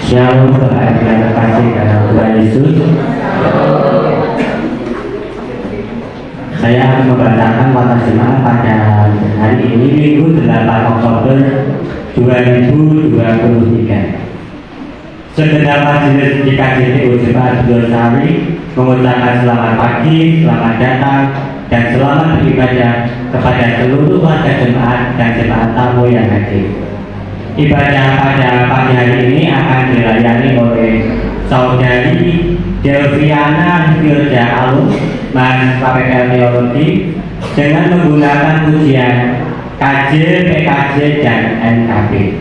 Shalom Bapak yang terkasih dalam Tuhan Yesus. Saya akan membacakan watak jemaat pada hari ini Minggu 8 Oktober 2023. Segenap majelis di KJP Jemaat Sari mengucapkan selamat pagi, selamat datang, dan selamat beribadah kepada seluruh warga jemaat dan jemaat tamu yang hadir. Ibadah pada pagi hari ini akan dilayani oleh Saudari Delviana Firda Alus, mahasiswa PPL Teologi, dengan menggunakan pujian KJ, PKJ, dan NKB.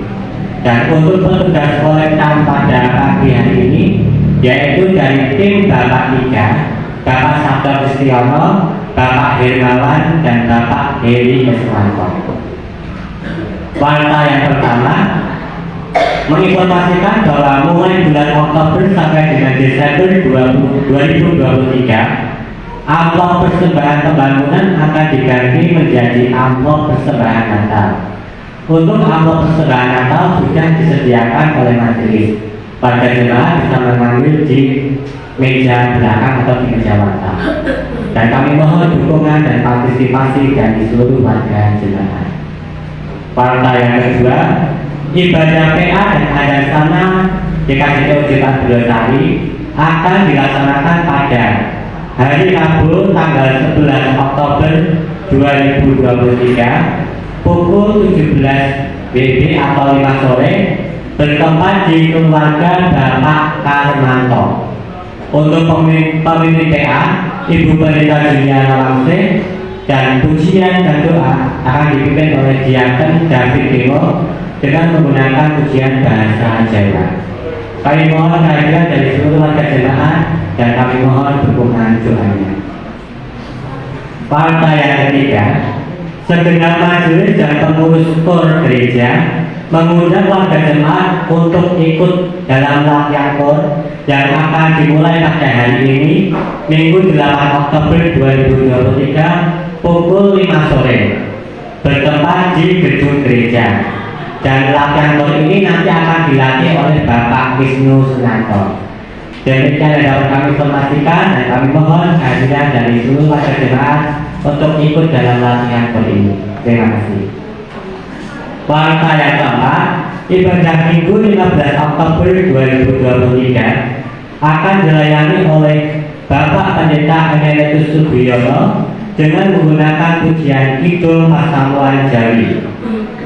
Dan untuk petugas kolektan pada pagi hari ini, yaitu dari tim Bapak Tiga, Bapak Sabda Kristiono, Bapak Hermawan, dan Bapak Heri Eswanto. Warta yang pertama menginformasikan bahwa mulai bulan Oktober sampai dengan Desember 2023, amplop persembahan pembangunan akan diganti menjadi amplop persembahan Natal. Untuk amplop persembahan Natal sudah disediakan oleh majelis. Warga jemaat bisa mengambil di meja belakang atau di meja warta. Dan kami mohon dukungan dan partisipasi dari seluruh warga jemaat. Warta yang kedua, ibadah PA dan adan sana di KJP Jemaat Sari akan dilaksanakan pada hari Rabu tanggal 11 Oktober 2023 pukul 17 WIB atau 5 sore bertempat di keluarga Bapak Karmanto. Untuk pemimpin PA, Ibu Pendeta Juliana Lamse, dan pujian dan doa akan dipimpin oleh Diaken David Demo dengan menggunakan pujian bahasa Jawa. Kami mohon kehadiran dari seluruh warga jemaat dan kami mohon dukungan doanya. Partai yang ketiga, segenap majelis dan pengurus KOR gereja mengundang warga jemaat untuk ikut dalam latihan KOR yang akan dimulai pada hari ini Minggu 8 Oktober 2023 pukul 5 sore bertempat di gedung gereja. Dan latihan KOR ini nanti akan dilatih oleh Bapak Wisnu Sunanto. Demikian yang dapat kami informasikan dan kami mohon kehadiran dari seluruh warga jemaat untuk ikut dalam latihan KOR ini. Terima kasih. Warta yang keempat, ibadah Minggu 15 Oktober 2023 akan dilayani oleh Bapak Pendeta Emeritus Sugiyono dengan menggunakan pujian Kidul Pasamuan Jawi.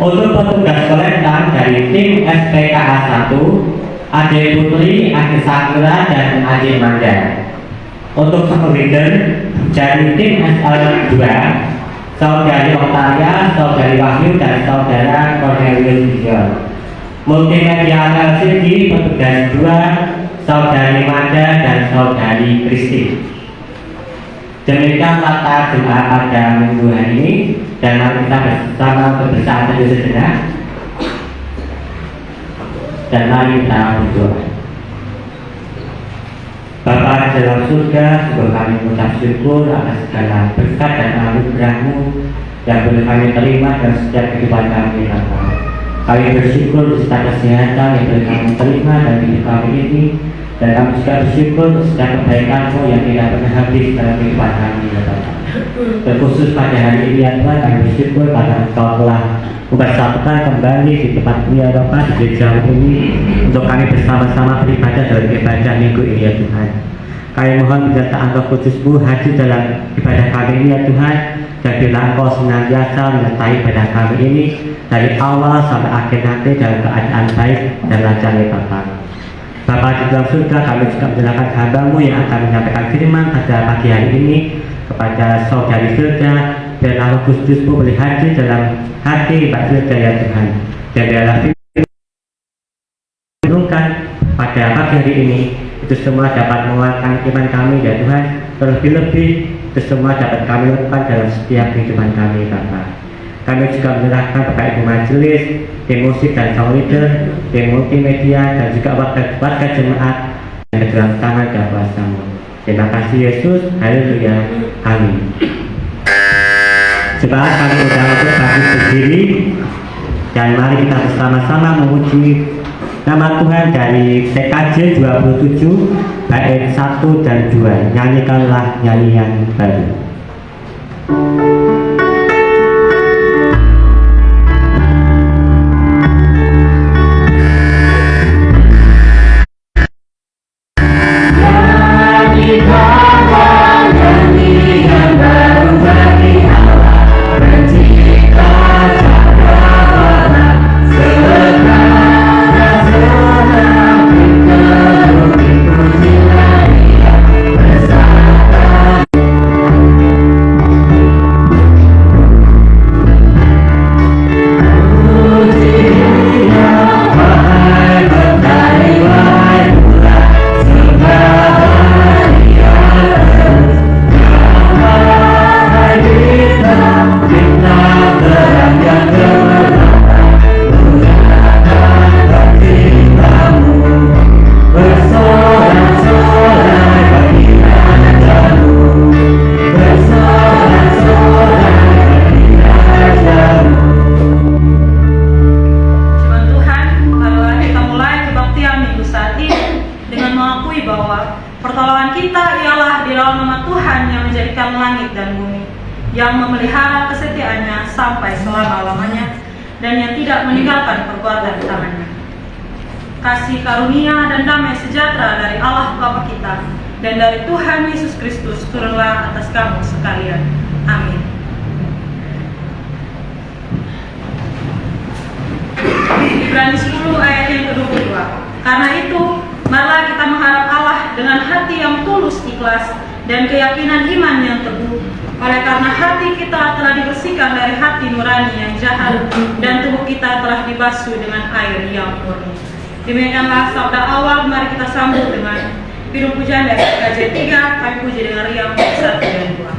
Untuk petugas kolektan dari tim SPKA 1, Ade Putri, Ade Sakura, dan Ade Manda. Untuk sang leader dari tim SL 2, Saudari Octavia, Saudari Wahyu, dan Saudara Cornelius Dion. Multimedia LCD petugas 2, Saudari Manda dan Saudari Kristi. Demikian latar jemaat pada minggu hari ini, dan mari kita bersama bersaat teduh sejenak dan mari kita berdoa. Bapa dalam surga, sebelum kami mengucap syukur atas segala berkat dan anugerah-Mu yang boleh kami terima dalam setiap kehidupan kami, Bapa. Kami bersyukur beserta kesehatan yang boleh kami terima dari hidup kami ini, dan kami juga bersyukur setiap kebaikan-Mu yang tidak pernah habis dalam kehidupan kami, ya Bapak. Terkhusus pada hari ini, ya Tuhan, kami bersyukur karena Engkau telah mempersatukan kembali di tempat ini, ya Bapak, di gereja ini, untuk kami bersama-sama beribadah dalam ibadah minggu ini, ya Tuhan. Kami mohon penyertaan Roh Kudus-Mu hadir dalam ibadah kami ini, ya Tuhan, dan bila Engkau senantiasa menyertai ibadah kami ini dari awal sampai akhir nanti dalam keadaan baik dan lancar, ya Bapak. Bapa di dalam surga, kami juga menyerahkan hamba-Mu yang akan menyampaikan firman pada pagi hari ini kepada Saudari Firda, biarlah Roh Kudus-Mu boleh hadir dalam hati Pak Firda, ya Tuhan, dan biarlah firman pada pagi hari ini itu semua dapat menguatkan iman kami, ya Tuhan. Terlebih-lebih itu semua dapat kami lakukan dalam setiap kehidupan kami, Bapa. Kami juga menyerahkan kepada Ibu Majelis, tim musik dan sound leader, tim multimedia, dan juga warga jemaat yang dalam tangan dan kuasa-Mu. Terima kasih Yesus, haleluya, amin. Jemaat kami undang untuk bangkit berdiri dan mari kita bersama-sama memuji Nama Tuhan dari TKJ 27 bait 1 dan 2. Nyanyikanlah nyanyian baru. Pertolongan kita ialah di dalam nama Tuhan yang menjadikan langit dan bumi, yang memelihara kesetiaannya sampai selama-lamanya, dan yang tidak meninggalkan perbuatan tangannya. Kasih karunia dan damai sejahtera dari Allah Bapa kita dan dari Tuhan Yesus Kristus turunlah atas kamu sekalian. Amin. Ibrani 10 ayat yang ke-22. Karena itu, marilah kita mengharap Allah dengan hati yang tulus ikhlas dan keyakinan iman yang teguh. Oleh karena hati kita telah dibersihkan dari hati nurani yang jahat dan tubuh kita telah dibasuh dengan air yang murni. Demikianlah sabda awal, mari kita sambut dengan pidung pujian dari KJ 3, kami puji dengan riang 1 dan 2.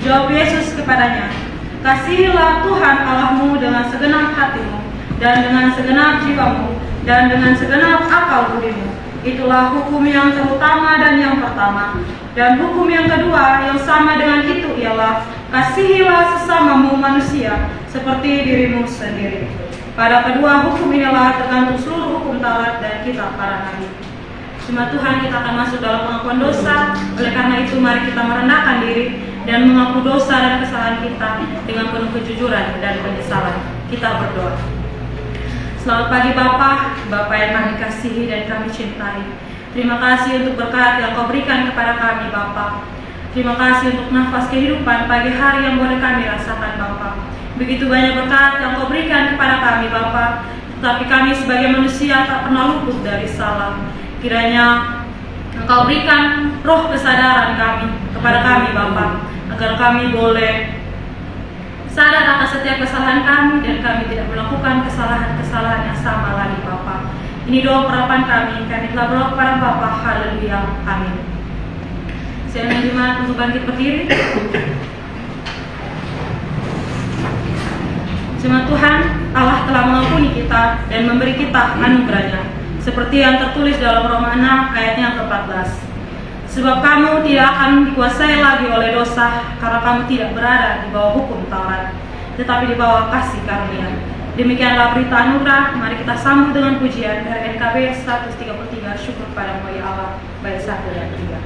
Jawab Yesus kepadanya, kasihilah Tuhan Allahmu dengan segenap hatimu, dan dengan segenap jiwamu, dan dengan segenap akal budimu. Itulah hukum yang terutama dan yang pertama. Dan hukum yang kedua yang sama dengan itu ialah, kasihilah sesamamu manusia seperti dirimu sendiri. Pada kedua hukum inilah tergantung seluruh hukum Taurat dan kitab para nabi. Cuma Tuhan, kita akan masuk dalam pengakuan dosa. Oleh karena itu mari kita merendahkan diri dan mengaku dosa dan kesalahan kita dengan penuh kejujuran dan penyesalan. Kita berdoa. Selamat pagi Bapa yang kami kasihi dan kami cintai. Terima kasih untuk berkat yang Kau berikan kepada kami Bapa. Terima kasih untuk nafas kehidupan pagi hari yang boleh kami rasakan Bapa. Begitu banyak berkat yang Kau berikan kepada kami Bapa, tetapi kami sebagai manusia tak pernah luput dari salah. Kiranya Engkau berikan roh kesadaran kepada kami Bapa, agar kami boleh sadar akan setiap kesalahan kami dan kami tidak melakukan kesalahan-kesalahan yang sama lagi Bapa. Ini doa harapan kami telah berdoa kepada Bapa. Haleluya, amin. Saya jemaat untuk bangkit berdiri. Jemaat Tuhan, Allah telah mengampuni kita dan memberi kita anugerahnya, seperti yang tertulis dalam Roma 6 ayatnya ke-14. Sebab kamu tidak akan dikuasai lagi oleh dosa, karena kamu tidak berada di bawah hukum Taurat, tetapi di bawah kasih karunia. Demikianlah berita anugerah. Mari kita sambut dengan pujian dari NKB 133, syukur pada mulia Allah, bait 1 dan 3.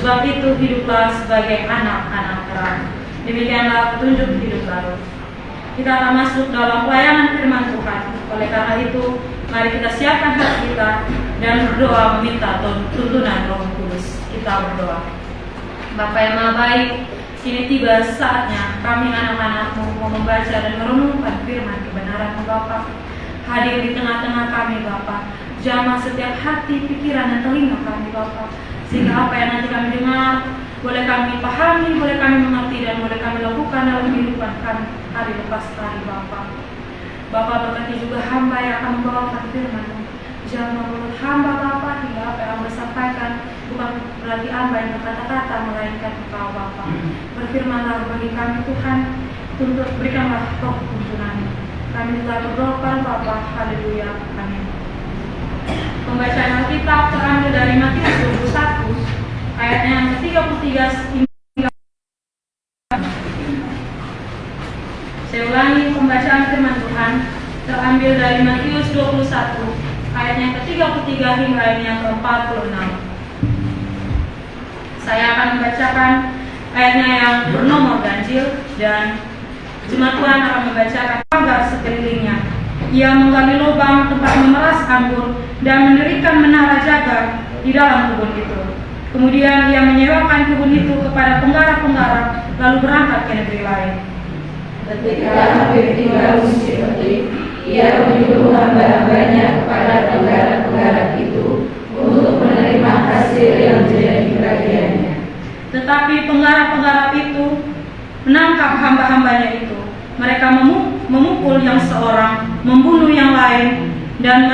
Sebab itu hiduplah sebagai anak-anak terang. Demikianlah petunjuk hidup baru. Kita akan masuk dalam pelayanan firman Tuhan. Oleh karena itu, mari kita siapkan hati kita dan berdoa meminta tuntunan Roh Kudus. Kita berdoa. Bapa yang Maha Baik, kini tiba saatnya kami anak-anak-Mu mau membaca dan merenungkan firman kebenaran-Mu Bapa. Hadir di tengah-tengah kami Bapa. Jamah setiap hati, pikiran, dan telinga kami Bapa. Sehingga apa yang nanti kami dengar boleh kami pahami, boleh kami mengerti, dan boleh kami lakukan dalam kehidupan kami hari lepas hari Bapa. Bapa berkati juga hamba yang akan membawakan firman-Mu. Jangan mulut hamba Bapa hingga apa yang disampaikan bukan berarti hamba yang berkata-kata, melainkan Engkau Bapa. Berfirmanlah bagi kami Tuhan, tuntut berikanlah roh tuntunan. Kami telah berdoa Bapa. Haleluya, amin. Pembacaan Alkitab terambil dari Matius 21 ayatnya yang ke-33 hingga. Saya ulangi, pembacaan firman Tuhan terambil dari Matius 21 ayatnya yang ke-33 hingga ayatnya yang ke-46. Saya akan membacakan ayatnya yang bernomor ganjil, dan jemaat Tuhan akan membacakan pagar sekelilingnya. Ia menggali lubang tempat memeras anggur dan mendirikan menara jaga di dalam kebun itu. Kemudian ia menyewakan kebun itu kepada penggarap-penggarap, lalu berangkat ke negeri lain. Ketika hampir tinggal musim petik, ia menyuruh hamba-hambanya kepada penggarap-penggarap itu untuk menerima hasil yang menjadi bagiannya. Tetapi Penggarap-penggarap itu menangkap hamba-hambanya itu. Mereka memukul yang seorang, membunuh yang lain, dan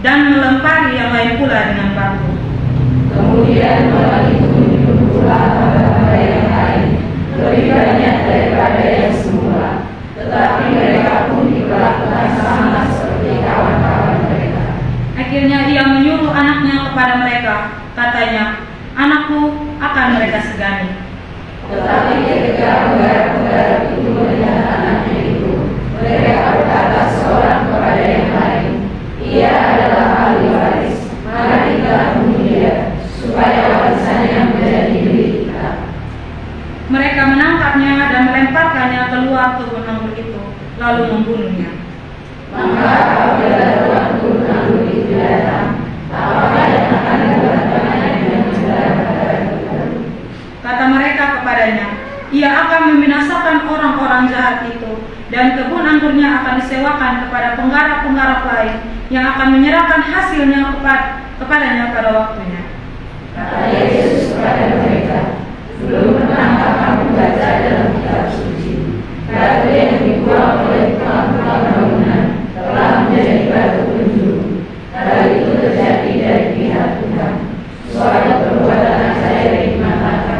melempari yang lain pula dengan batu. Kemudian orang itu menyuruh pula hamba-hamba yang lain, lebih banyak daripada yang semula. Tetapi mereka pun diperlakukan sama seperti kawan-kawan mereka. Akhirnya ia menyuruh anaknya kepada mereka. Katanya, anakku akan mereka segani. Tetapi ketika penggarap-penggarap itu melihat anaknya itu, mereka berkata seorang kepada yang lain, ia adalah ahli waris, mari kita bunuh dia, supaya warisannya menjadi milik kita. Mereka menangkapnya dan melemparkannya keluar kebun anggur itu, lalu membunuhnya. Maka apabila Tuhan turun anggur itu datang, apakah yang akan dilakukan dengan penggarap-penggarap itu? Kata mereka kepadanya, ia akan membinasakan orang-orang jahat itu, dan kebun anggurnya akan disewakan kepada penggarap-penggarap lain yang akan menyerahkan hasilnya kepadanya pada waktunya. Kata Yesus kepada mereka, belum pernah kamu baca dalam kitab suci, batu yang dibuang oleh tukang-tukang bangunan telah menjadi batu penjuru. Hal itu terjadi dari pihak Tuhan. Suatu perbuatan saya dimanfaatkan.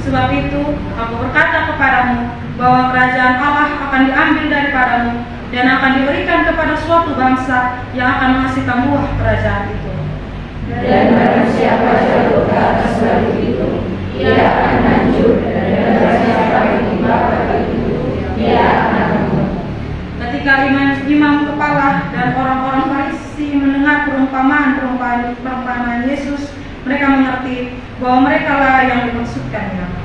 Sebab itu, aku berkata kepadamu bahwa kerajaan Allah akan diambil daripadamu dan akan diberikan kepada suatu bangsa yang akan menghasilkan buah kerajaan itu. Dan barang siapa jatuh ke atas batu itu, ia akan hancur, dan barang siapa menimpa batu itu, ia akan remuk. Ketika imam kepala dan orang-orang Farisi mendengar perumpamaan Yesus, mereka mengerti bahwa mereka lah yang dimaksudkannya.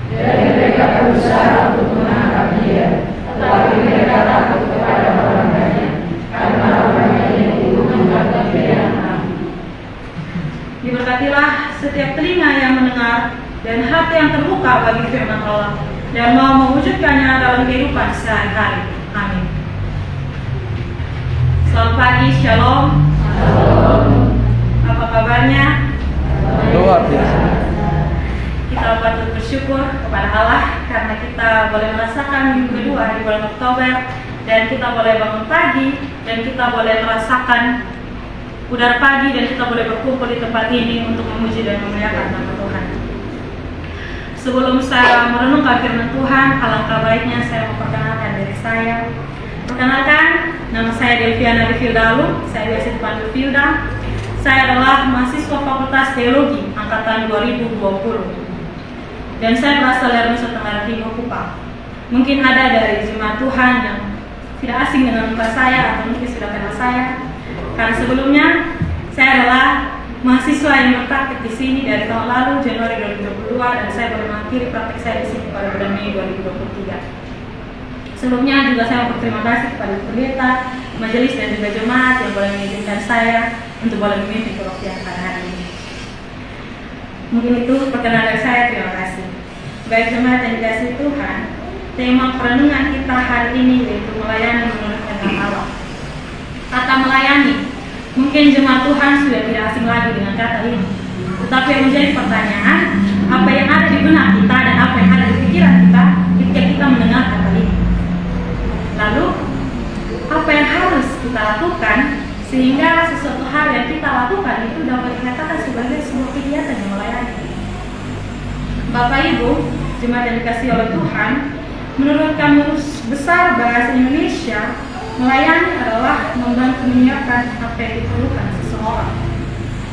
Dan mereka berusaha untuk menangkap dia, tetapi mereka takut kepada orang banyak, karena orang banyak itu menganggap dia yang ahli. Diberkatilah setiap telinga yang mendengar dan hati yang terbuka bagi firman Allah, dan mau mewujudkannya dalam kehidupan sehari-hari. Amin. Selamat pagi, Shalom. Apa kabarnya? Luar biasa. Kita patut bersyukur kepada Allah karena kita boleh merasakan minggu kedua di bulan Oktober, dan kita boleh bangun pagi, dan kita boleh merasakan udara pagi, dan kita boleh berkumpul di tempat ini untuk memuji dan memuliakan nama Tuhan. Sebelum saya merenungkan firman Tuhan, alangkah baiknya saya memperkenalkan diri saya. Perkenalkan, nama saya Delviana Divildalum, saya biasa dipanggil Vilda. Saya adalah mahasiswa Fakultas Teologi angkatan 2020. Dan saya berasal dari Nusa Tenggara Timur, Kupang. Mungkin ada dari jemaat Tuhan yang tidak asing dengan muka saya, atau mungkin sudah kenal saya. Karena sebelumnya saya adalah mahasiswa yang berpraktik di sini dari tahun lalu Januari 2022, dan saya baru mengakhiri praktik saya di sini pada bulan Mei 2023. Sebelumnya juga saya mau berterima kasih kepada pendeta, majelis, dan juga jemaat yang boleh mengizinkan saya untuk boleh memimpin kebaktian pada hari ini. Mungkin itu perkenalan dari saya, terima kasih. Baik jemaat yang dikasihi Tuhan, tema perenungan kita hari ini yaitu melayani menurut kehendak Allah. Kata melayani, mungkin jemaat Tuhan sudah tidak asing lagi dengan kata ini. Tetapi yang menjadi pertanyaan, apa yang ada di benak kita dan apa yang ada di pikiran kita ketika kita mendengar kata ini? Lalu, apa yang harus kita lakukan sehingga sesuatu hal yang kita lakukan itu dapat dikatakan sebagai sebuah kegiatan yang melayani? Bapak Ibu, jemaat yang dikasihi oleh Tuhan, menurut Kamus Besar Bahasa Indonesia, melayani adalah membantu menyiapkan apa yang diperlukan seseorang.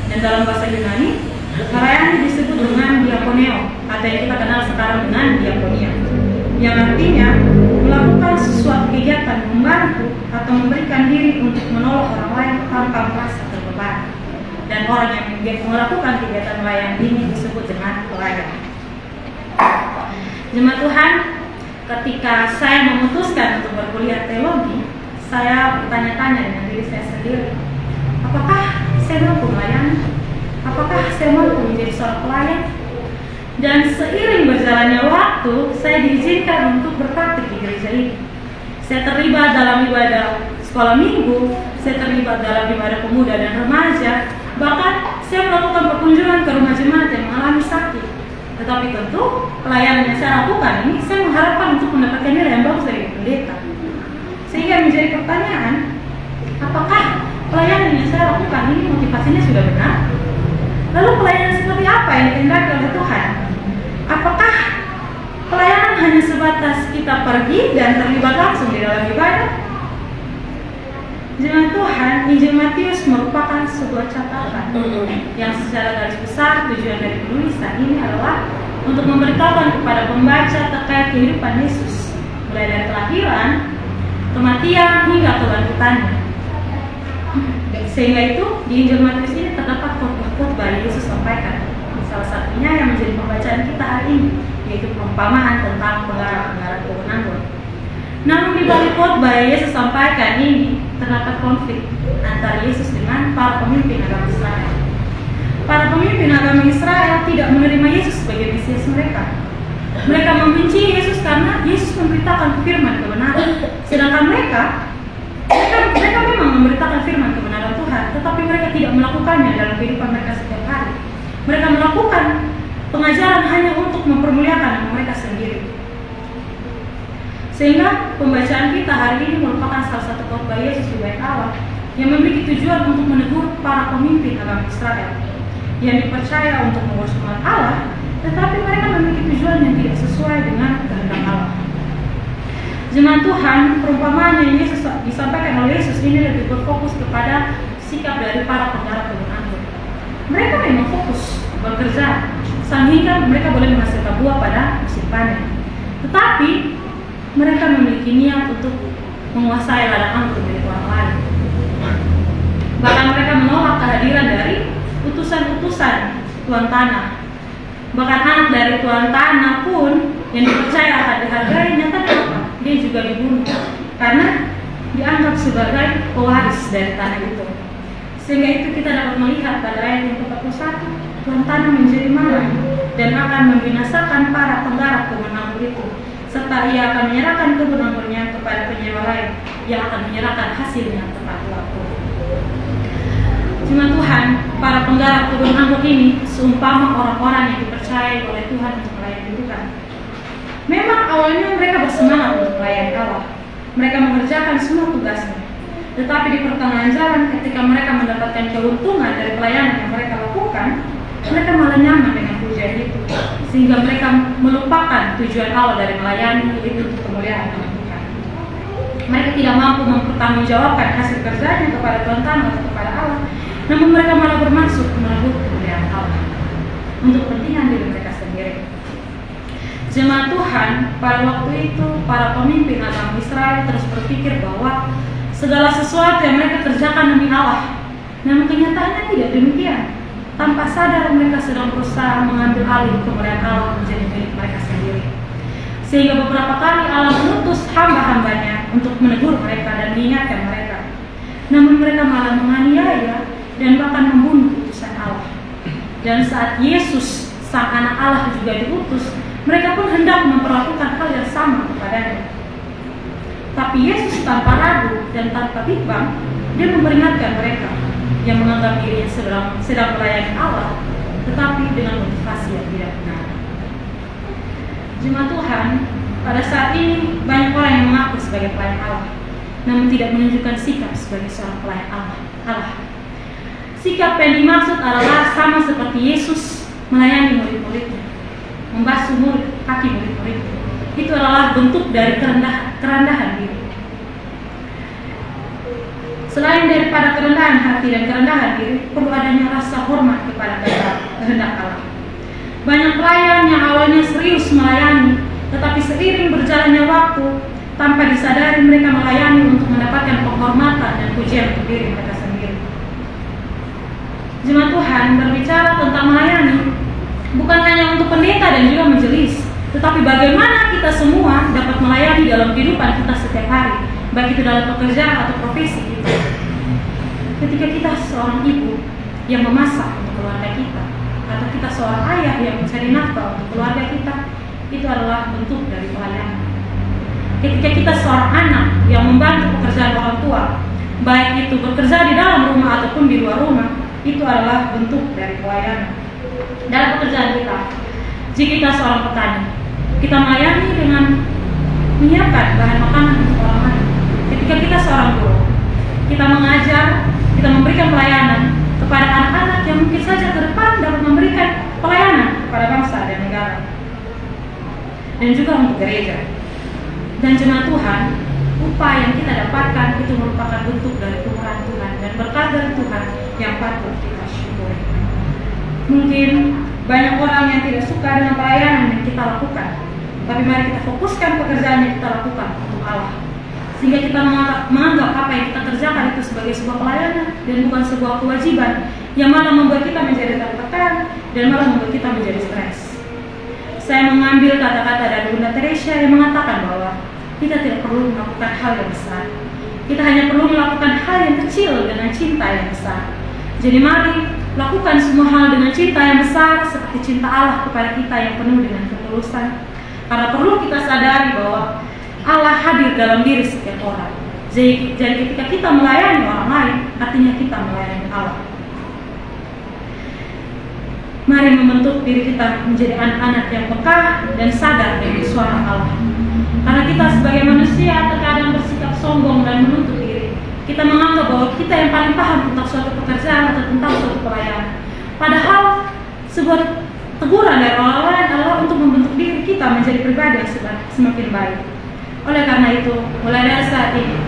Dan dalam bahasa Yunani, melayani disebut dengan diakoneo, atau yang kita kenal sekarang dengan diakonia, yang artinya melakukan sesuatu kegiatan membantu atau memberikan diri untuk menolong orang lain tanpa merasa terbebani. Dan orang yang melakukan kegiatan melayani ini disebut dengan pelayan. Jemaat Tuhan, ketika saya memutuskan untuk berkuliah teologi, saya bertanya-tanya dengan diri saya sendiri, apakah saya mampu melayani? Apakah saya mampu menjadi seorang pelayan? Dan seiring berjalannya waktu, saya diizinkan untuk berpraktik di gereja ini. Saya terlibat dalam ibadah sekolah minggu, saya terlibat dalam ibadah pemuda dan remaja, bahkan saya melakukan perkunjungan ke rumah jemaat yang mengalami sakit. Tetapi tentu pelayanan yang saya lakukan ini, saya mengharapkan untuk mendapatkan nilai yang bagus dari pendeta. Sehingga menjadi pertanyaan, apakah pelayanan yang saya lakukan ini motivasinya sudah benar? Lalu pelayanan seperti apa yang dikehendaki oleh Tuhan? Apakah pelayanan hanya sebatas kita pergi dan terlibat langsung di dalam ibadah? Jemaat Tuhan, Injil Matius merupakan sebuah catatan yang secara garis besar tujuan dari penulisan ini adalah untuk memberitahukan kepada pembaca terkait kehidupan Yesus, mulai dari kelahiran, kematian hingga kebangkitannya. Sehingga itu di Injil Matius ini terdapat khotbah yang Yesus sampaikan. Salah satunya yang menjadi pembacaan kita hari ini, yaitu perumpamaan tentang penggarap pohon anggur. Namun di balik khotbah yang Yesus sampaikan ini terdapat konflik antara Yesus dengan para pemimpin agama Israel. Para pemimpin agama Israel tidak menerima Yesus sebagai Mesias mereka. Mereka membenci Yesus karena Yesus memberitakan firman kebenaran. Sedangkan mereka memang memberitakan firman kebenaran Tuhan, tetapi mereka tidak melakukannya dalam kehidupan mereka setiap hari. Mereka melakukan pengajaran hanya untuk mempermuliakan mereka sendiri. Sehingga pembacaan kita hari ini merupakan salah satu khotbah Yesus di Bait Allah yang memiliki tujuan untuk menegur para pemimpin agama Israel yang dipercaya untuk mengurus umat Allah, tetapi mereka memiliki tujuan yang tidak sesuai dengan kehendak Allah. Jemaat Tuhan, perumpamaan yang Yesus disampaikan oleh Yesus ini lebih berfokus kepada sikap dari para penggarap pohon anggur. Mereka memang fokus bekerja sehingga mereka boleh menghasilkan buah pada musim panen. Tetapi mereka memiliki niat untuk menguasai ladang anggur milik orang lain. Bahkan mereka menolak kehadiran dari utusan-utusan tuan tanah. Bahkan anak dari tuan tanah pun yang dipercaya akan dihargai, nyatanya apa? Dia juga dibunuh karena dianggap sebagai pewaris dari tanah itu. Sehingga itu kita dapat melihat pada ayat yang ke-41, tuan tanah menjadi marah dan akan membinasakan para penggarap kebun anggur itu, serta ia akan menyerahkan kebun anggurnya kepada penyewa lain yang akan menyerahkan hasilnya tepat waktu. Jemaat Tuhan, para penggarap kebun anggur ini seumpama orang-orang yang dipercaya oleh Tuhan untuk melayani Tuhan. Memang awalnya mereka bersemangat untuk melayani Allah. Mereka mengerjakan semua tugasnya. Tetapi di pertengahan jalan, ketika mereka mendapatkan keuntungan dari pelayanan yang mereka lakukan, mereka malah nyaman dengan pujian itu, sehingga mereka melupakan tujuan Allah dari melayani, yaitu untuk kemuliaan nama Tuhan. Mereka tidak mampu mempertanggungjawabkan hasil kerjanya kepada Tuhan tanah atau kepada Allah, namun mereka malah bermaksud merebut kemuliaan Allah untuk kepentingan diri mereka sendiri. Jemaat Tuhan, pada waktu itu para pemimpin agama Israel terus berpikir bahwa segala sesuatu yang mereka kerjakan demi Allah, namun kenyataannya tidak demikian. Tanpa sadar mereka sedang berusaha mengambil alih kemuliaan Allah menjadi milik mereka sendiri. Sehingga beberapa kali Allah mengutus hamba-hambanya untuk menegur mereka dan mengingatkan mereka. Namun mereka malah menganiaya dan bahkan membunuh utusan Allah. Dan saat Yesus, sang anak Allah juga diutus, mereka pun hendak memperlakukan hal yang sama kepadanya. Tapi Yesus tanpa ragu dan tanpa bimbang, dia memperingatkan mereka yang menganggap dirinya sedang melayani Allah, tetapi dengan motivasi yang tidak benar. Jemaat Tuhan, pada saat ini banyak orang yang mengaku sebagai pelayan Allah, namun tidak menunjukkan sikap sebagai seorang pelayan Allah. Sikap yang dimaksud adalah sama seperti Yesus melayani murid-muridnya, membasuh kaki murid-muridnya. Itu adalah bentuk dari kerendahan diri. Selain daripada kerendahan hati dan kerendahan diri, perlu adanya rasa hormat kepada kehendak Allah. Banyak pelayan yang awalnya serius melayani, tetapi seiring berjalannya waktu, tanpa disadari mereka melayani untuk mendapatkan penghormatan dan pujian untuk diri mereka sendiri. Jemaat Tuhan, berbicara tentang melayani bukan hanya untuk pendeta dan juga majelis, Tetapi bagaimana kita semua dapat melayani dalam kehidupan kita setiap hari, baik itu dalam pekerjaan atau profesi kita. Ketika kita seorang ibu yang memasak untuk keluarga kita, atau kita seorang ayah yang mencari nafkah untuk keluarga kita, itu adalah bentuk dari pelayanan. Ketika kita seorang anak yang membantu pekerjaan orang tua, baik itu bekerja di dalam rumah ataupun di luar rumah, itu adalah bentuk dari pelayanan. Dalam pekerjaan kita, jika kita seorang petani, kita melayani dengan menyiapkan bahan makanan untuk orang lain. Ketika kita seorang guru, kita mengajar, kita memberikan pelayanan kepada anak-anak yang mungkin saja ke depan dapat memberikan pelayanan kepada bangsa dan negara, dan juga untuk gereja. Dan jemaat Tuhan, upah yang kita dapatkan itu merupakan bentuk dari kemurahan Tuhan dan berkat dari Tuhan yang patut kita syukuri. Mungkin banyak orang yang tidak suka dengan pelayanan yang kita lakukan, tapi mari kita fokuskan pekerjaan yang kita lakukan untuk Allah, sehingga kita menganggap apa yang kita kerjakan itu sebagai sebuah pelayanan dan bukan sebuah kewajiban yang malah membuat kita menjadi tertekan dan malah membuat kita menjadi stres. Saya mengambil kata-kata dari Bunda Teresa yang mengatakan bahwa kita tidak perlu melakukan hal yang besar, kita hanya perlu melakukan hal yang kecil dengan cinta yang besar. Jadi mari lakukan semua hal dengan cinta yang besar, seperti cinta Allah kepada kita yang penuh dengan ketulusan. Karena perlu kita sadari bahwa Allah hadir dalam diri setiap orang. Jadi ketika kita melayani orang lain, artinya kita melayani Allah. Mari membentuk diri kita menjadi anak-anak yang peka dan sadar dengan suara Allah. Karena kita sebagai manusia terkadang bersikap sombong dan menuntut diri. Kita menganggap bahwa kita yang paling paham tentang suatu pekerjaan atau tentang suatu pelayanan. Padahal sebuah teguran dari orang lain adalah untuk membentuk diri kita menjadi pribadi yang semakin baik. Oleh karena itu, mulai dari saat ini,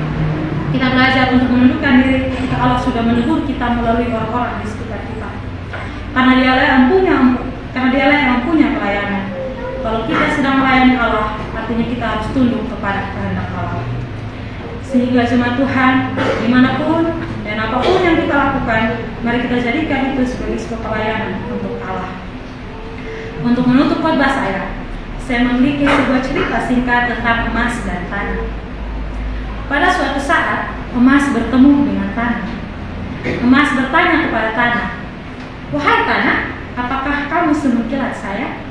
kita belajar untuk menundukkan diri ketika Allah sudah menegur kita melalui orang-orang di sekitar kita. Karena dialah yang punya pelayanan. Kalau kita sedang melayani Allah, artinya kita harus tunduk kepada kehendak Allah. Sehingga jemaat Tuhan, dimanapun dan apapun yang kita lakukan, mari kita jadikan itu sebagai sebuah pelayanan untuk Allah. Untuk menutup khotbah saya memiliki sebuah cerita singkat tentang emas dan tanah. Pada suatu saat, emas bertemu dengan tanah. Emas bertanya kepada tanah, "Wahai tanah, apakah kamu semengkilat saya?"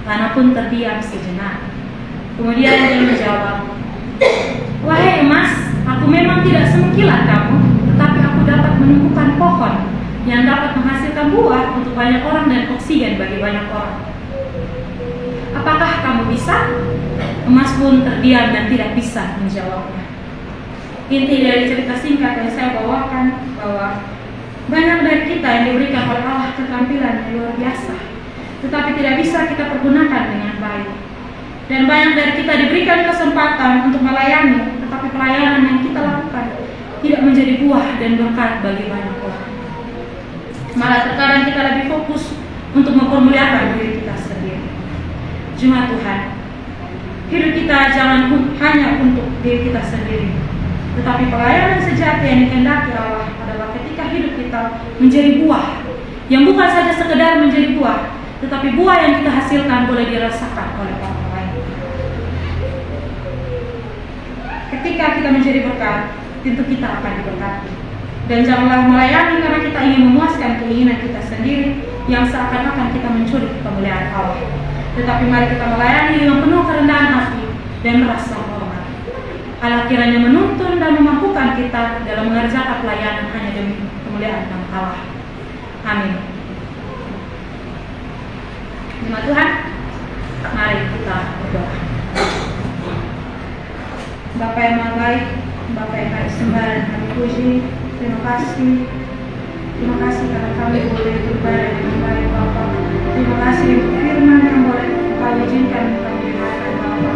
Tanah pun terdiam sejenak. Kemudian dia menjawab, "Wahai emas, aku memang tidak semengkilat kamu, tetapi aku dapat menumbuhkan pohon yang dapat menghasilkan buah untuk banyak orang dan oksigen bagi banyak orang. Apakah kamu bisa?" Emas pun terdiam dan tidak bisa menjawabnya. Inti dari cerita singkat yang saya bawakan bahwa banyak dari kita yang diberikan oleh Allah keterampilan yang luar biasa, tetapi tidak bisa kita pergunakan dengan baik. Dan banyak dari kita diberikan kesempatan untuk melayani, tetapi pelayanan yang kita lakukan tidak menjadi buah dan berkat bagi banyak orang. Malah terkadang kita lebih fokus untuk mempermuliakan diri kita sendiri. Jemaat Tuhan, hidup kita jangan hanya untuk diri kita sendiri, tetapi pelayanan sejati yang dikehendaki Allah adalah ketika hidup kita menjadi buah, yang bukan saja sekedar menjadi buah, tetapi buah yang kita hasilkan boleh dirasakan oleh orang lain. Ketika kita menjadi berkat, tentu kita akan diberkati. Dan janganlah melayani karena kita ingin memuaskan keinginan kita sendiri yang seakan-akan kita mencuri kemuliaan Allah. Tetapi mari kita melayani dengan penuh kerendahan hati dan rasa hormat. Allah kiranya menuntun dan memampukan kita dalam mengerjakan pelayanan hanya demi kemuliaan nama Allah. Amin. Jemaat Tuhan, mari kita berdoa. Bapa yang Maha Baik, Bapa yang kami sembah dan kami puji, terima kasih karena kami boleh beribadah dengan baik Bapa. Terima kasih untuk firman yang boleh Kau izinkan kami dengarkan Bapa,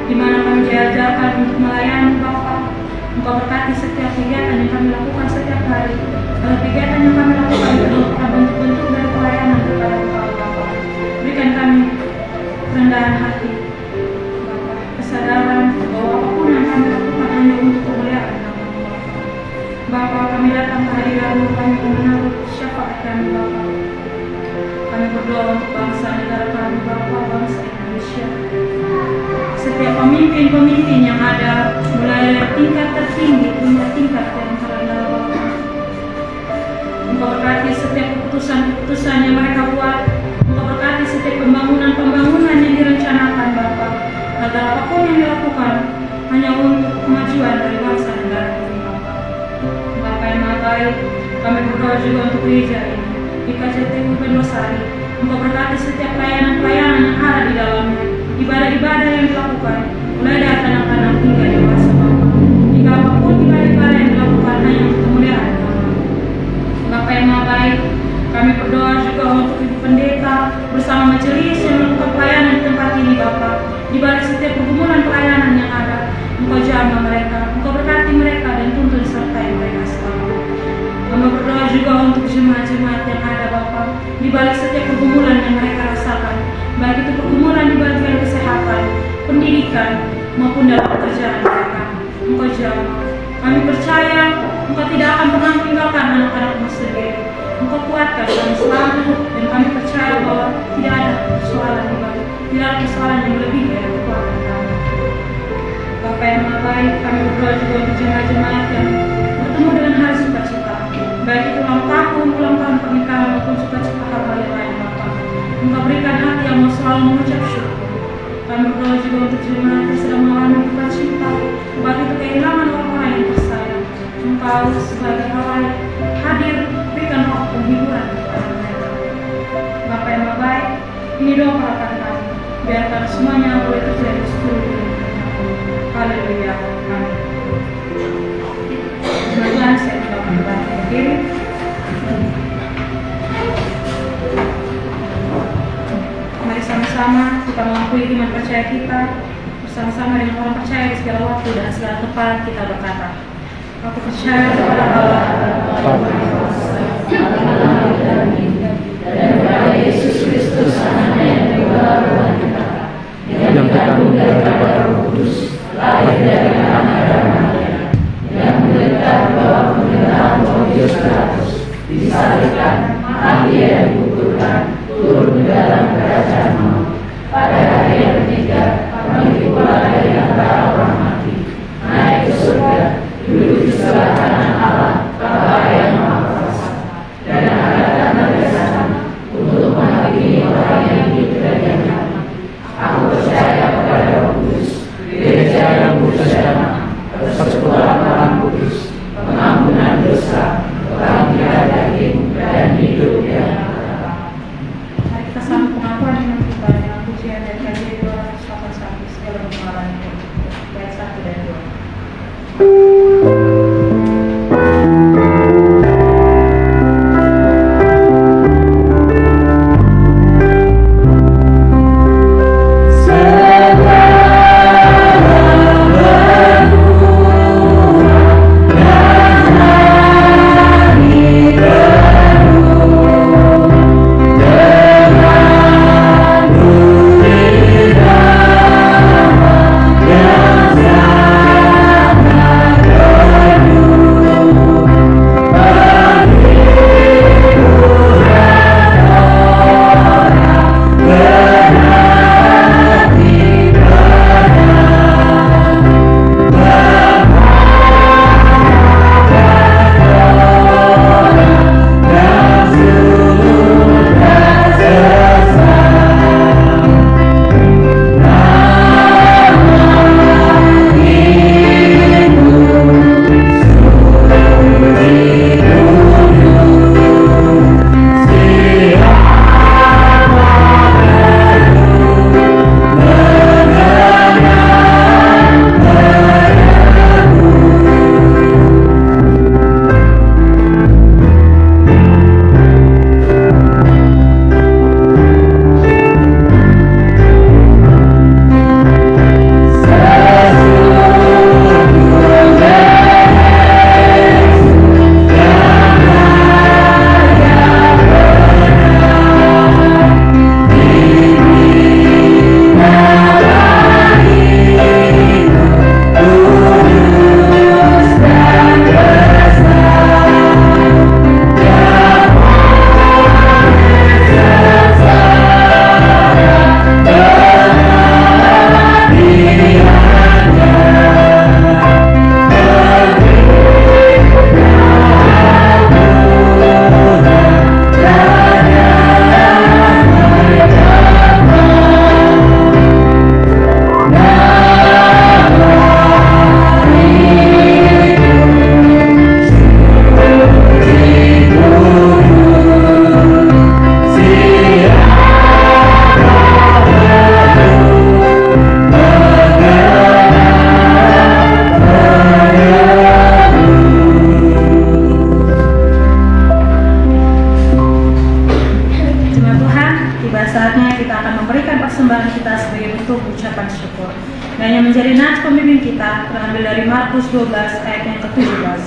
di mana kami diajarkan untuk melayani Bapa. Engkau berkati setiap kegiatan yang kami lakukan setiap hari. Kalau kegiatan yang kami lakukan merupakan bentuk-bentuk dari pelayanan kepada Engkau Bapa. Berikan kami kerendahan hati Bapa, kesadaran bahwa apapun yang kami lakukan hanya untuk kemuliaan nama Bapa. Bapa, kami datang ke hadirat-Mu, kami menaruh syafaat kami Bapa. Kami berdoa untuk bangsa negara kami Bapa, bangsa Indonesia. Indonesia. Setiap pemimpin-pemimpin yang ada, mulai dari tingkat tertinggi hingga tingkat yang terendah Bapa. Engkau berkati setiap keputusan-keputusan yang mereka buat. Engkau berkati setiap pembangunan-pembangunan yang direncanakan Bapa. Agar apapun yang dilakukan hanya untuk kemajuan dari bangsa dan negara ini Bapa. Bapa yang Maha Baik, kami berdoa juga untuk gereja ini di KJTU Pendosari. Engkau berkati setiap pelayanan-pelayanan yang ada di dalamnya, ibadah-ibadah yang dilakukan, mulai dari anak-anak hingga dewasa Bapa. Jika apapun ibadah-ibadah yang dilakukan hanya untuk kemuliaan Bapa. Bapa yang Maha Baik, kami berdoa juga untuk Ibu Pendeta bersama majelis yang melakukan pelayanan di tempat ini Bapa. Di balik setiap pergumulan pelayanan yang ada, Engkau jamah mereka, Engkau berkati mereka dan tuntun sertai mereka selalu. Kami berdoa juga untuk jemaat-jemaat yang ada Bapa. Di balik setiap pergumulan yang mereka rasakan, baik itu pergumulan di bagian kesehatan, pendidikan, maupun dalam pekerjaan mereka, Engkau jamah. Kami percaya Engkau tidak akan pernah meninggalkan anak-anak-Mu sendiri. Engkau kuatkan kami selalu, dan kami percaya bahwa tidak ada persoalan di balik, tidak ada persoalan yang lebih dari kekuatan kami. Bapa yang Maha Baik, kami berdoa juga untuk jemaat-jemaat yang bertemu dengan hari sukacita, baik itu ulang tahun pernikahan maupun sukacita hal-hal yang lain Bapa. Engkau berikan hati yang mau selalu mengucap syukur. Kami berdoa juga untuk jemaat yang sedang mengalami sukacita, baik itu kehilangan orang-orang yang tersayang. Engkau sebagai Allah hadir, berikan roh penghiburan kepada mereka. Bapa yang Maha Baik, ini doa harapan kami, biarkan semuanya boleh terjadi seluruh dunia. Haleluya. Amin. Semoga saya tidak berbagi diri. Mari sama-sama kita mengakui iman percaya kita, bersama-sama dengan orang percaya di segala waktu dan segala tempat kita berkata, aku percaya kepada Allah, dan kepada Yesus Kristus anaknya yang dibawa Tuhan kita, yang terkandung daripada Roh Kudus, lahir dari anak dan Maria, yang menderita di bawah pemerintahan Pontius Pilatus, disalibkan, mati dan dikuburkan, turun ke dalam kerajaan maut. Pada hari yang ketiga, bangkit pula dari antara orang mati, naik ke surga, duduk di sebelah kanan Allah, Bapa yang Maha Kuasa, dan akan datang dari sana untuk menghakimi orang yang hidup dan yang mati. Aku percaya kepada Roh Kudus, gereja yang kudus dan persekutuan orang kudus, pengampunan dosa, kebangkitan daging, dan hidup yang kekal. Mari kita sambut pengakuan iman kita dengan pujian dan kajian 281 segala pengalan. pemimpin kita terambil dari Markus 12 ayat yang ke-17.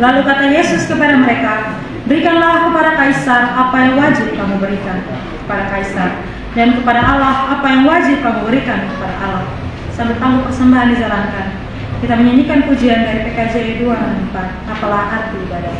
Lalu kata Yesus kepada mereka, berikanlah kepada Kaisar apa yang wajib kamu berikan kepada Kaisar, dan kepada Allah apa yang wajib kamu berikan kepada Allah. Sambil panggung persembahan dijalankan, kita menyanyikan pujian dari PKJ 264, apalah arti ibadah.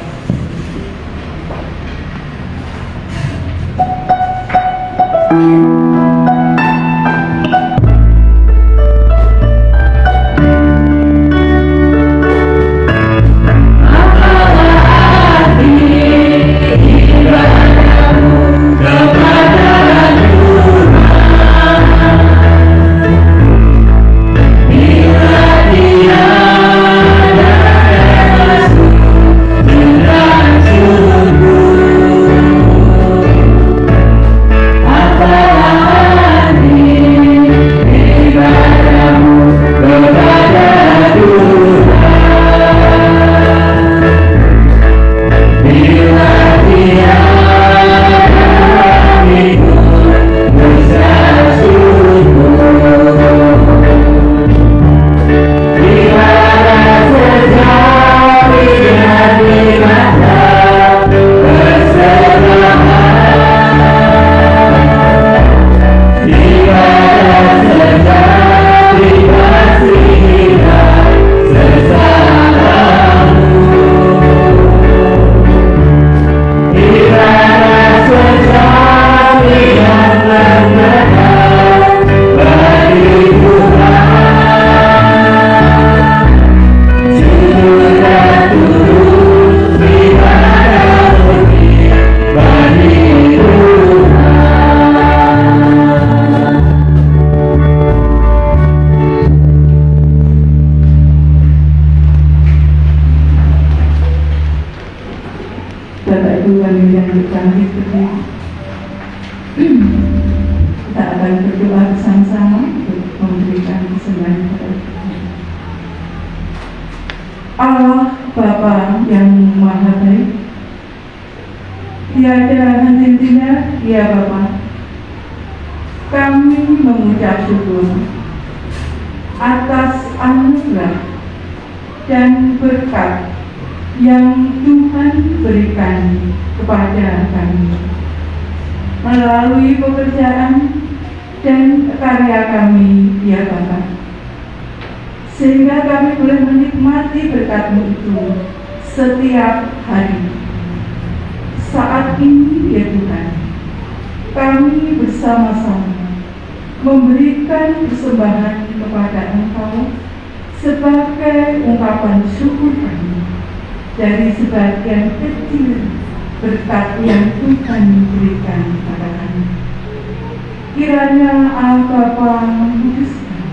Bapak Ibu yang dikasihi Tuhan, kita akan berdoa bersama-sama untuk memberikan persembahan kepada Tuhan. Allah Bapa yang Maha Baik, tiada henti-hentinya, ya Bapa, kami mengucap syukur atas anugerah dan berkat yang Tuhan berikan kepada kami melalui pekerjaan dan karya kami, ya Bapa, sehingga kami boleh menikmati berkat-Mu itu setiap hari. Saat ini, ya Tuhan, kami bersama-sama memberikan persembahan kepada Engkau sebagai ungkapan syukur kami dari sebagian kecil berkat yang Tuhan berikan kepada kami. Kiranya Allah Bapa menguduskan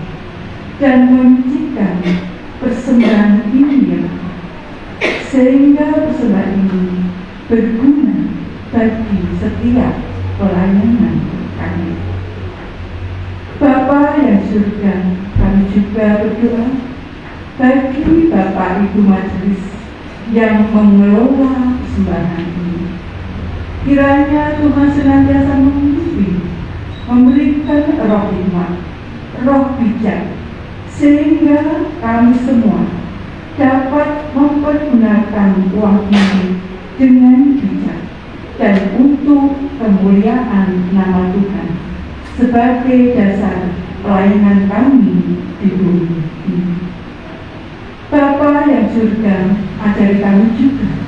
dan menyucikan persembahan ini, ya, sehingga persembahan ini berguna bagi setiap pelayanan kami. Bapa yang surga, kami juga berdoa bagi Bapak Ibu Majelis yang mengelola persembahan ini. Kiranya Tuhan senantiasa membimbing, memberikan roh hikmat, roh bijak, sehingga kami semua dapat mempergunakan uang ini dengan bijak dan untuk kemuliaan nama Tuhan sebagai dasar pelayanan kami di bumi ini. Bapa yang surga, ajari kami juga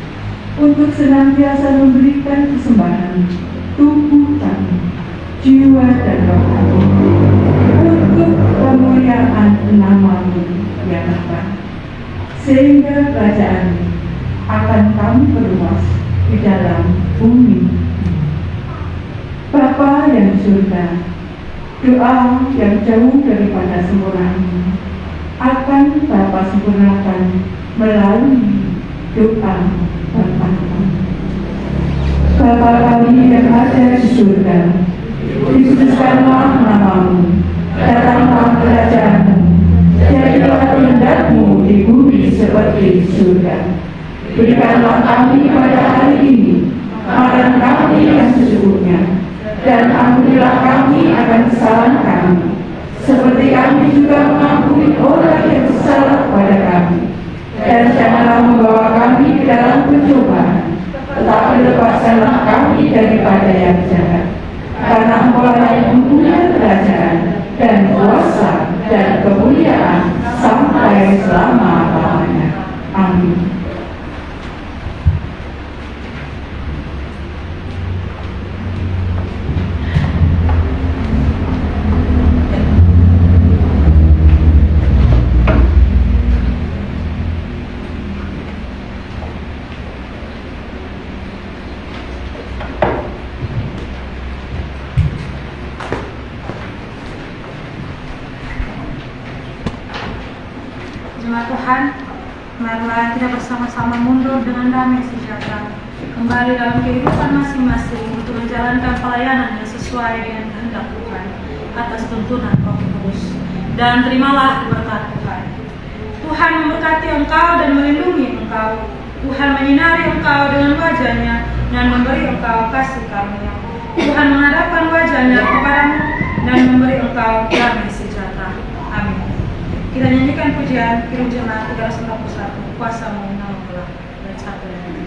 untuk senantiasa memberikan persembahan tubuh kami, jiwa dan roh kami untuk kemuliaan nama-Mu, ya Bapa, sehingga kerajaan akan kami perluas di dalam bumi. Bapa yang surga, doa yang jauh daripada sempurna ini akan Bapa sempurnakan melalui doa Bapa kami. Bapa kami yang ada di surga, dikuduskanlah nama-Mu, datanglah kerajaan-Mu, jadilah kehendak-Mu di bumi seperti di surga. Berikanlah kami pada hari ini makan kami yang sesungguhnya, dan ampunilah kami akan kesalahan kami, seperti kami juga mengampuni orang yang bersalah pada kami. Dan janganlah membawa kami ke dalam pencobaan, tetapi lepaskanlah kami daripada yang jahat. Karena Engkau yang mempunyai kerajaan dan kuasa dan kemuliaan sampai selama-lamanya. Amin. Jemaat Tuhan, marilah kita bersama-sama mundur dengan damai sejahtera, kembali dalam kehidupan masing-masing untuk menjalankan pelayanan yang sesuai dengan kehendak Tuhan atas tuntunan Roh Kudus. Dan terimalah berkat Tuhan. Tuhan memberkati engkau dan melindungi engkau. Tuhan menyinari engkau dengan wajah-Nya dan memberi engkau kasih karunia. Tuhan menghadapkan wajah-Nya kepadamu dan memberi engkau damai sejahtera. Amin. Kita nyanyikan pujian Kirim Jemaat 391, Kuasa-Mu Nama Belah, dan 1 dan 2.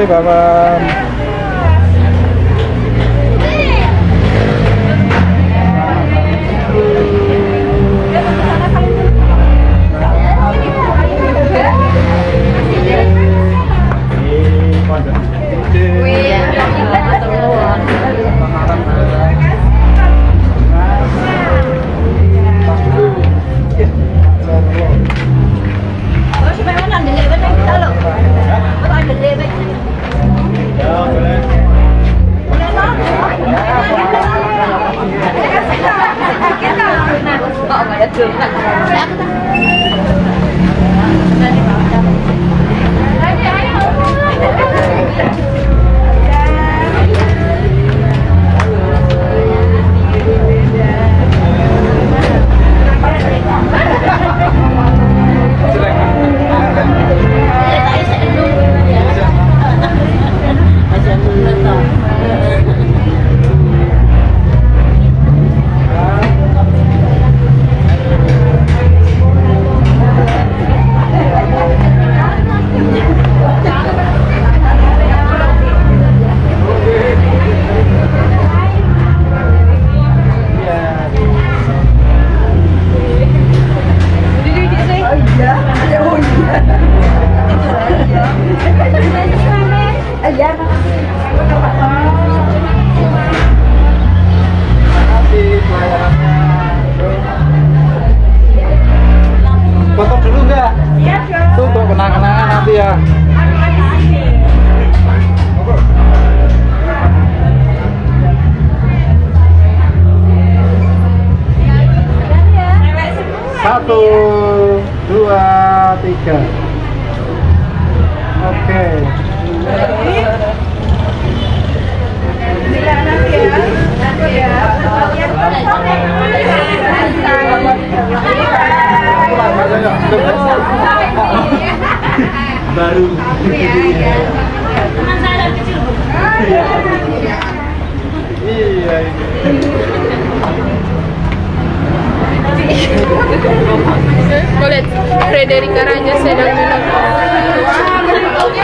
Bapak. 1, 2, 3. Oke. Baru. Teman saya dari kecil, Bu. Iya ini. Boleh Frederica Raja sedang minum.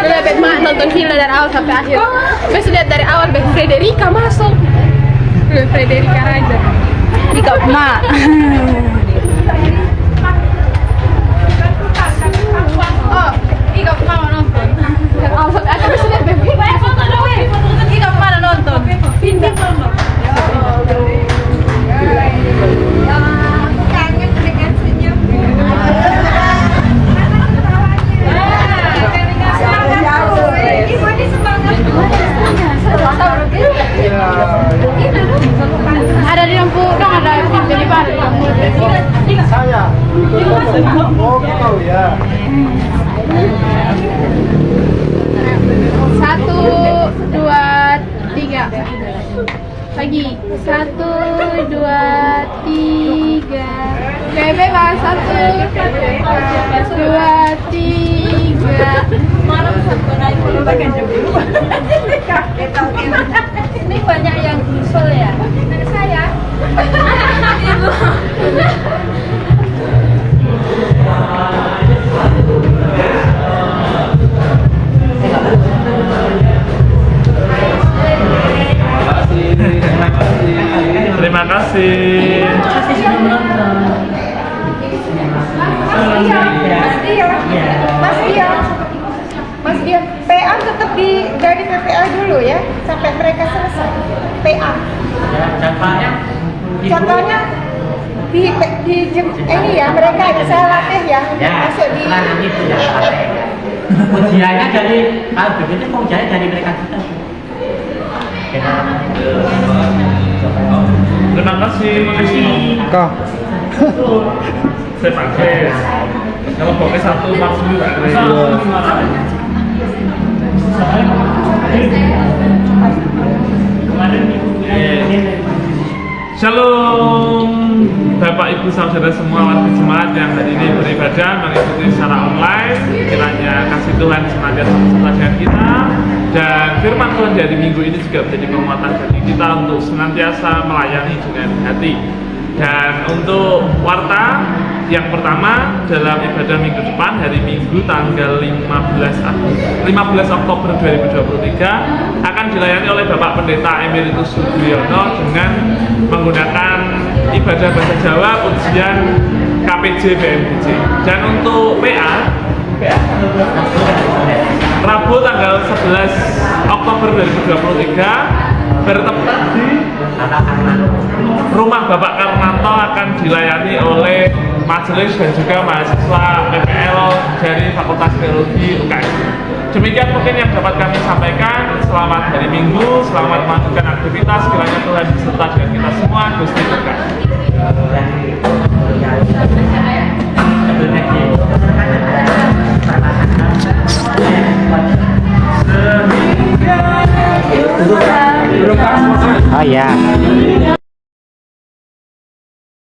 Lebih mak nonton film dari awal sampai akhir. Besok lihat dari awal Frederica masuk. Frederica Raja. Ika mak. Oh, Ika mak mau nonton. Dari awal sampai akhir besok lihat Ika mak nonton. Pindah nonton. Ada di lampu dong, ada pintu di bawah. Saya. Oh, kau ya. 1, 2, 3. Lagi 1, 2, 3. Bebas 1, 2, 3. Ini banyak yang usul ya. Dari saya. Ibu. Terima kasih. Mas Dion, PA tetap dari PPA dulu ya, sampai mereka selesai. PA. Contohnya di ini ya, mereka yang saya latih ya, masuk di. Nanti sudah selesai. Ujiannya dari begitu ujiannya dari mereka juga. Terima kasih. Kau. Saya pakai. Kalau pakai 1 maksud juga. Shalom Bapak Ibu Saudara semua warga jemaat yang hari ini beribadah mengikuti secara online. Kiranya kasih Tuhan senantiasa bersama dengan kita, dan firman Tuhan dari minggu ini juga menjadi penguatan bagi kita untuk senantiasa melayani dengan hati. Dan untuk warta yang pertama dalam ibadah minggu depan, hari Minggu tanggal 15 Oktober 2023 akan dilayani oleh Bapak Pendeta Emeritus Sugiyono dengan menggunakan ibadah bahasa Jawa ujian KPJ BMGC. Dan untuk PA Rabu tanggal 11 Oktober 2023 bertempat di rumah Bapak Karnanto akan dilayani oleh majelis dan juga mahasiswa PPL dari Fakultas Teologi UKM. Demikian mungkin yang dapat kami sampaikan. Selamat hari Minggu, selamat melanjutkan aktivitas. Kiranya Tuhan beserta dengan kita semua. Gusti berkati. Oh ya.